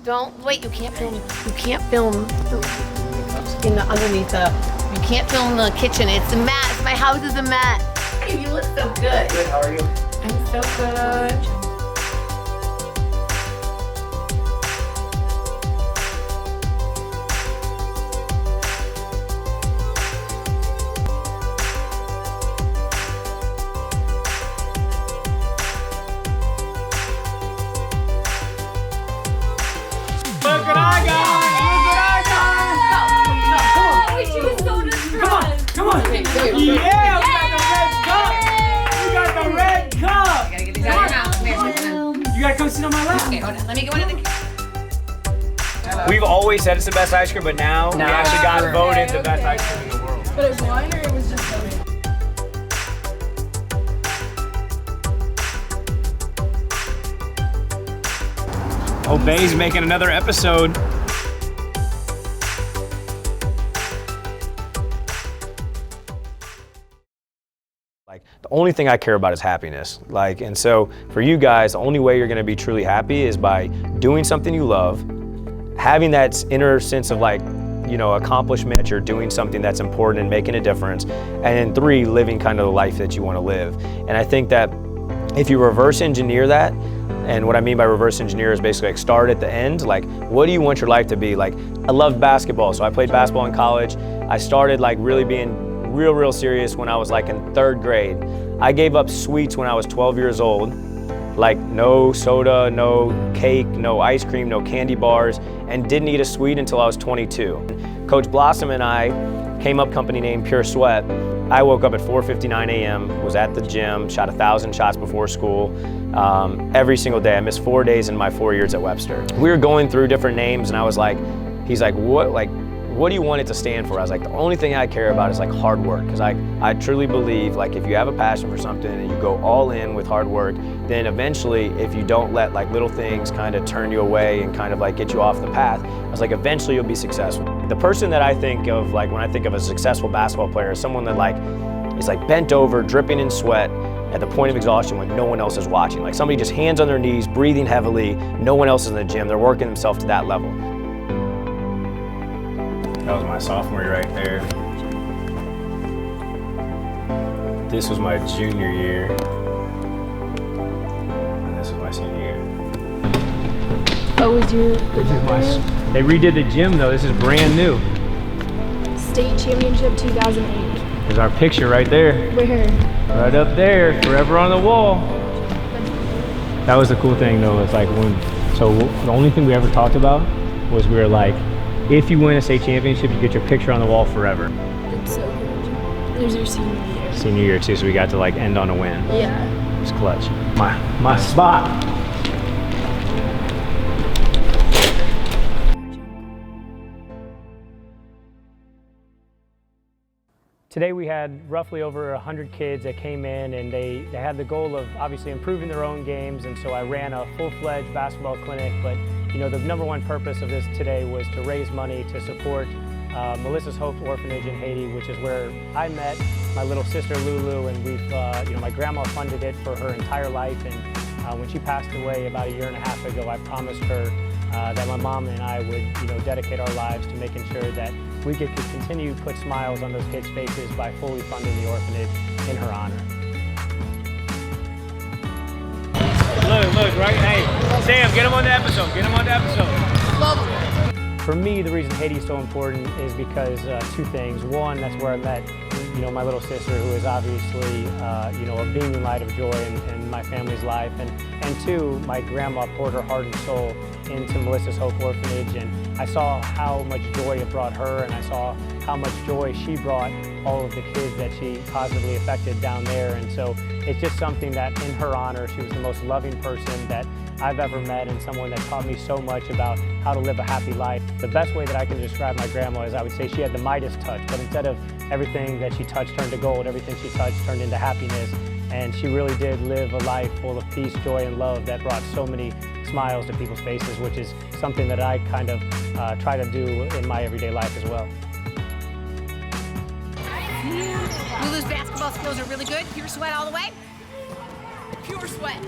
Don't wait. You can't film. You can't film in the underneath the. You can't film the kitchen. It's a mat. My house is a mat. You look so good. Good. How are you? I'm so good. Look what I got! She was so distressed. Come on! Yeah! We got the red cup! I gotta get these out of your mouth. Come here. You gotta come sit on my lap. Okay, hold on. Let me get one of the. We've always said it's the best ice cream, but now we actually got voted the best ice cream in the world. But it was wine or it was just soda? Obey's making another episode. Like, the only thing I care about is happiness. Like, and so for you guys, the only way you're gonna be truly happy is by doing something you love, having that inner sense of like, you know, accomplishment that you're doing something that's important and making a difference. And then 3, living kind of the life that you wanna live. And I think that if you reverse engineer that, and what I mean by reverse engineer is basically like start at the end, like what do you want your life to be? Like, I loved basketball, so I played basketball in college. I started like really being real serious when I was like in 3rd grade. I gave up sweets when I was 12 years old, like no soda, no cake, no ice cream, no candy bars, and didn't eat a sweet until I was 22. Coach Blossom and I came up company named Pure Sweat. I woke up at 4:59 a.m., was at the gym, shot 1,000 shots before school. Every single day. I missed 4 days in my 4 years at Webster. We were going through different names and I was like, he's like, what do you want it to stand for? I was like, the only thing I care about is like hard work. Because I truly believe like if you have a passion for something and you go all in with hard work, then eventually if you don't let like little things kind of turn you away and kind of like get you off the path, I was like, eventually you'll be successful. The person that I think of like when I think of a successful basketball player is someone that like is like bent over, dripping in sweat, at the point of exhaustion when no one else is watching. Like somebody just hands on their knees, breathing heavily, no one else is in the gym, they're working themselves to that level. That was my sophomore year right there. This was my junior year. And this was my senior year. Oh, was your... They redid the gym though, this is brand new. State Championship 2008. There's our picture right there. Where? Right up there, forever on the wall. That was the cool thing though, it's like so the only thing we ever talked about was we were like, if you win a state championship, you get your picture on the wall forever. That's so good. There's your senior year. Senior year too, so we got to like end on a win. Yeah. It was clutch. My spot. Today we had roughly over 100 kids that came in and they had the goal of obviously improving their own games, and so I ran a full-fledged basketball clinic, but you know the #1 purpose of this today was to raise money to support Melissa's Hope's Orphanage in Haiti, which is where I met my little sister Lulu, and we've, you know, my grandma funded it for her entire life, and when she passed away about 1.5 years ago, I promised her that my mom and I would, you know, dedicate our lives to making sure that we could continue to put smiles on those kids' faces by fully funding the orphanage in her honor. Look, right? Hey, Sam, get him on the episode. Get him on the episode. Love them. For me, the reason Haiti is so important is because 2 things. One, that's where I met, you know, my little sister, who is obviously, you know, a beaming light of joy in my family's life. And 2, my grandma poured her heart and soul into Melissa's Hope Orphanage, and I saw how much joy it brought her, and I saw how much joy she brought all of the kids that she positively affected down there. And so it's just something that in her honor, she was the most loving person that I've ever met, and someone that taught me so much about how to live a happy life. The best way that I can describe my grandma is I would say she had the Midas touch, but instead of everything that she touched turned to gold, everything she touched turned into happiness. And she really did live a life full of peace, joy, and love that brought so many smiles to people's faces, which is something that I kind of try to do in my everyday life as well. Lulu's basketball skills are really good. Pure sweat all the way. Pure sweat.